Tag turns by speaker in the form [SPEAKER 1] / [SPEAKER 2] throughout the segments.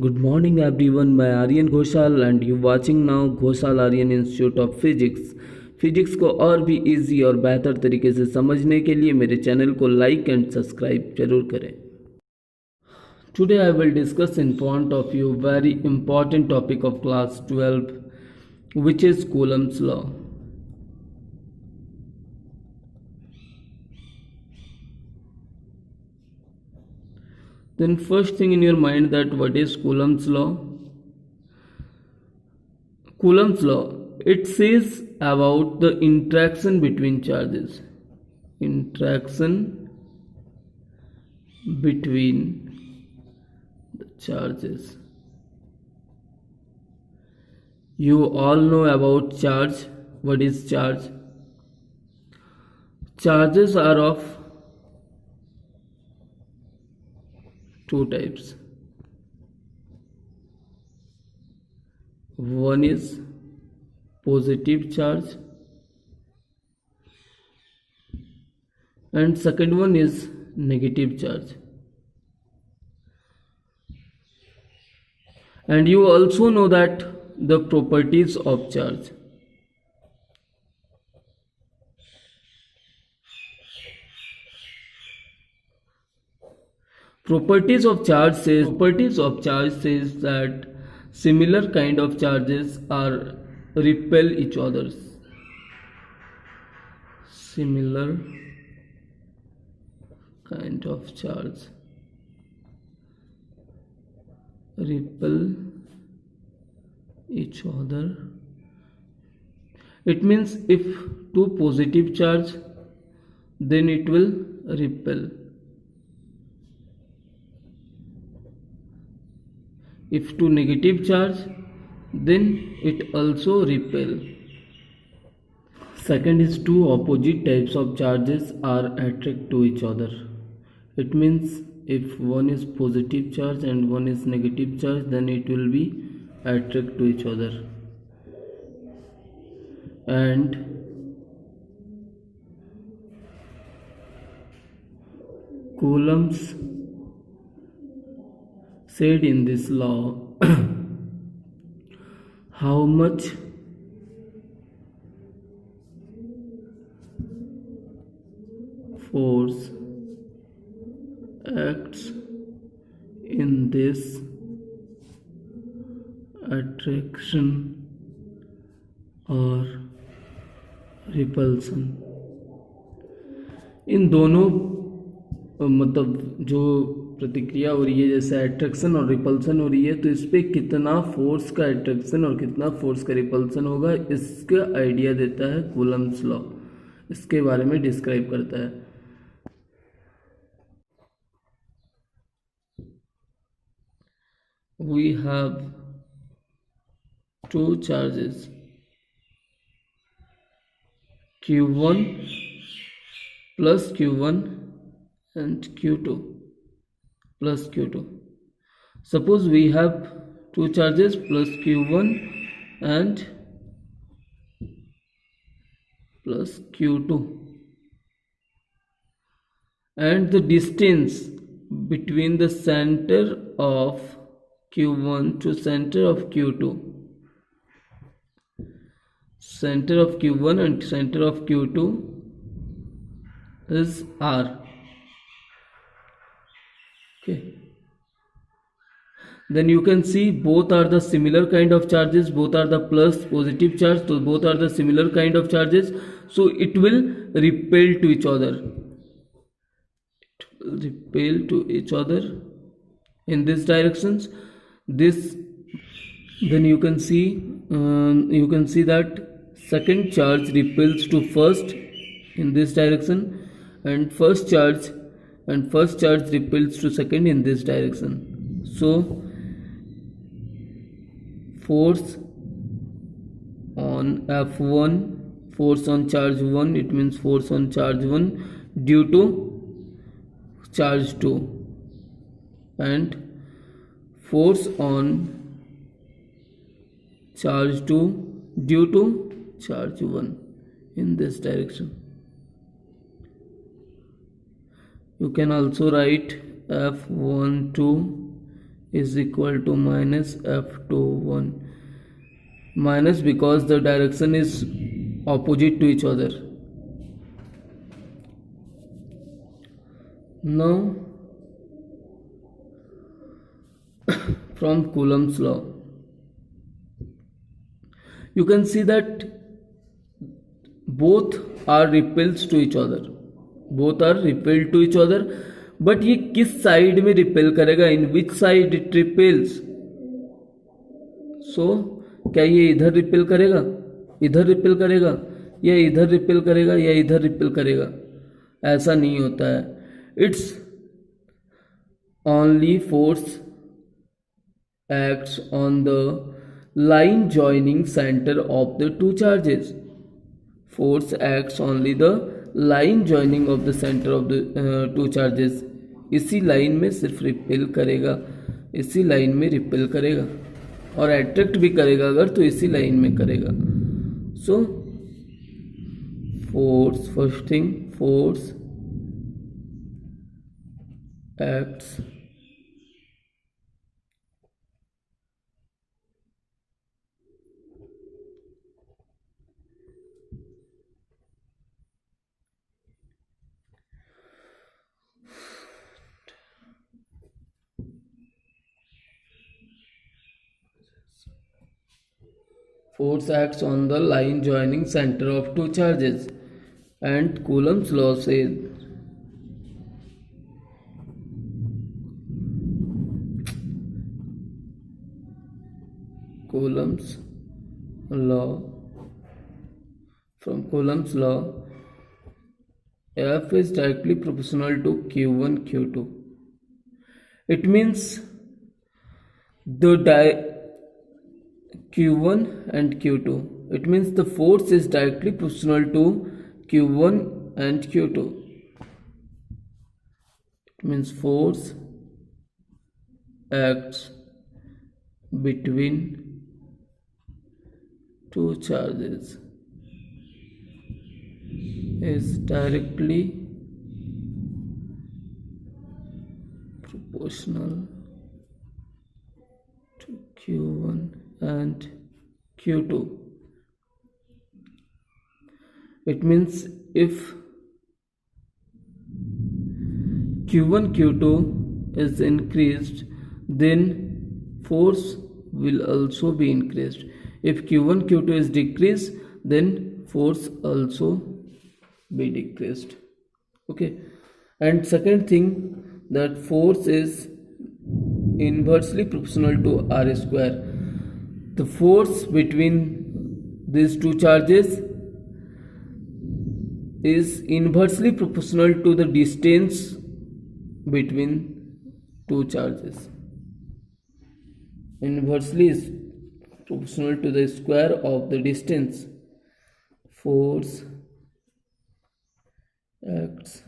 [SPEAKER 1] Good morning everyone, मैं Aryan Ghoshal and you watching now Ghoshal Aryan institute of physics. Physics को और भी इजी और बेहतर तरीके से समझने के लिए मेरे चैनल को लाइक एंड सब्सक्राइब जरूर करें। Today I will discuss in front of you very important topic of class 12 which is Coulomb's law. Then first thing in your mind that what is Coulomb's law? Coulomb's law, it says about the interaction between charges. Interaction between the charges. You all know about charge. What is charge? Charges are of two types. One is positive charge and second one is negative charge. And you also know that the properties of charge. Properties of charge says that similar kind of charges are repel each others. Similar kind of charge repel each other. It means if two positive charge, then it will repel. If two negative charge, then it also repel. Second is two opposite types of charges are attract to each other. It means if one is positive charge and one is negative charge, then it will be attract to each other. And Coulomb's said in this law how much force acts in this attraction और repulsion. इन दोनों मतलब जो प्रतिक्रिया हो रही है, जैसे attraction और रिपल्सन हो रही है, तो इस पर कितना फोर्स का अट्रैक्शन और कितना फोर्स का रिपल्सन होगा, इसका आइडिया देता है कूलम्स लॉ। इसके बारे में डिस्क्राइब करता है। We have two charges, Q1 plus Q1 and Q2 plus Q2. Suppose we have two charges plus Q1 and plus Q2, and the distance between the center of Q1 to center of Q2, center of Q1 and center of Q2 is R. Okay. Then you can see both are the similar kind of charges, both are the plus positive charge, so both are the similar kind of charges, so it will repel to each other. It will repel to each other in these directions. This, then you can see that second charge repels to first in this direction, and first charge repels to second in this direction. So force on F1, force on charge 1, it means force on charge 1 due to charge 2, and force on charge 2 due to charge 1 in this direction. You can also write F12 is equal to minus F21, minus because the direction is opposite to each other. Now from Coulomb's law you can see that both are repels to each other, both are repelled to each other, but ये किस side में repel करेगा, इन which side it repels. सो क्या ये इधर repel करेगा, इधर repel करेगा, या इधर रिपेल करेगा, या इधर रिपेल करेगा? ऐसा नहीं होता है. It's only force acts on the line joining center of the two charges. Force acts only the line joining of the center of the two charges. इसी लाइन में सिर्फ रिपेल करेगा, इसी लाइन में रिपेल करेगा, और अट्रैक्ट भी करेगा अगर तो इसी लाइन में करेगा. So force, first thing, force acts on the line joining center of two charges, and Coulomb's law says from Coulomb's law, F is directly proportional to Q1 Q2. It means the Q1 and Q2. It means the force is directly proportional to Q1 and Q2. It means force acts between two charges is directly proportional to Q1 and Q2. It means if Q1 Q2 is increased, then force will also be increased. If Q1 Q2 is decreased, then force also be decreased. Okay. And second thing, that force is inversely proportional to R square. The force between these two charges is inversely proportional to the distance between two charges. Inversely is proportional to the square of the distance. Force acts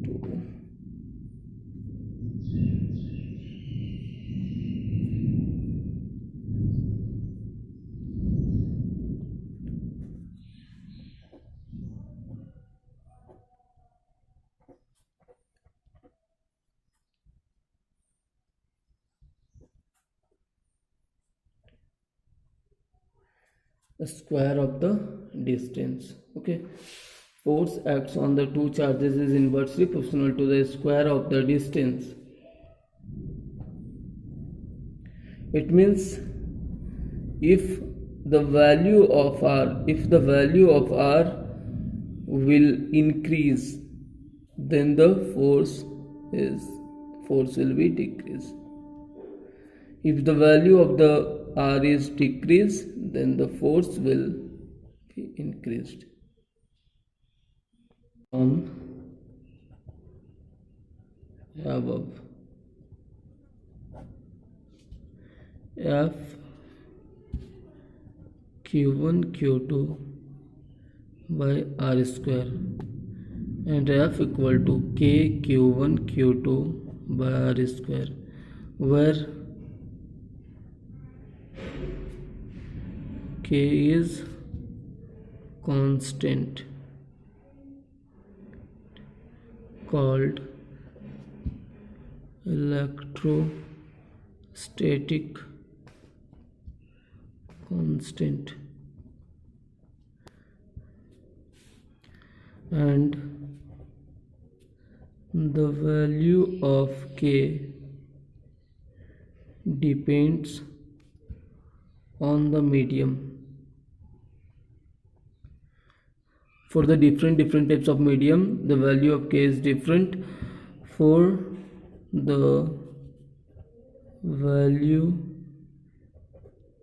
[SPEAKER 1] to the square of the distance. Okay. Force acts on the two charges is inversely proportional to the square of the distance. It means if the value of R will increase, then the force will be decreased. If the value of the R is decreased, then the force will be increased. From above, F Q1 Q2 by R square, and F equal to K Q1 Q2 by R square, where K is constant called electrostatic constant, and the value of K depends on the medium. For the different types of medium, the value of K is different. For the value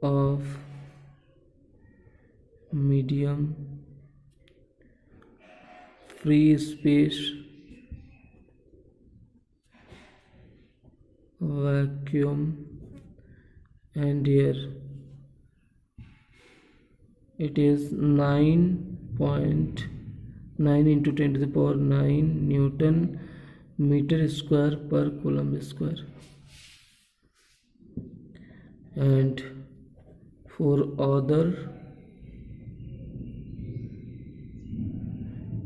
[SPEAKER 1] of medium, free space, vacuum, and air, it is 9.9 into 10 to the power 9 Newton meter square per coulomb square. And for other,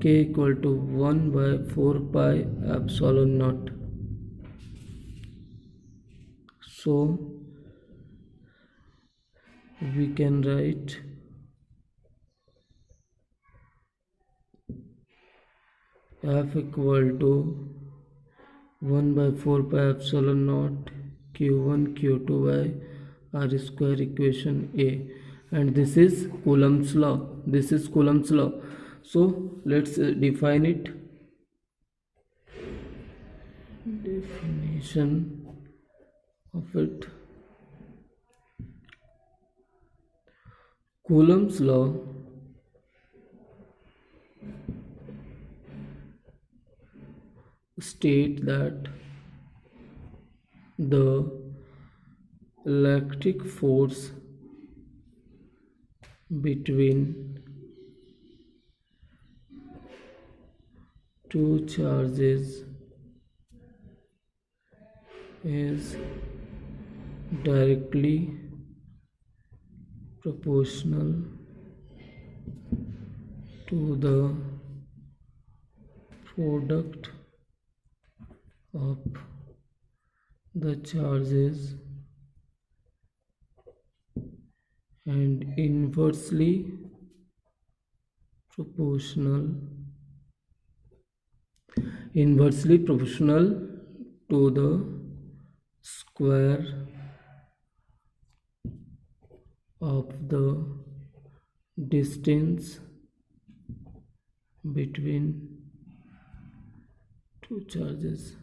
[SPEAKER 1] K equal to 1 by 4 pi epsilon naught. So we can write F equal to 1 by 4 pi epsilon naught Q1 Q2 by R square, equation A, and this is Coulomb's law. So let's define it. Definition of it. Coulomb's law state that the electric force between two charges is directly proportional to the product of the charges and inversely proportional to the square of the distance between two charges.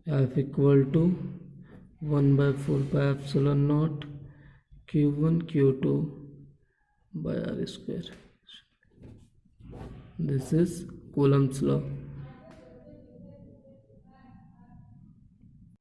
[SPEAKER 1] F equal to 1 by 4 pi epsilon naught Q1 Q2 by R square. This is Coulomb's law.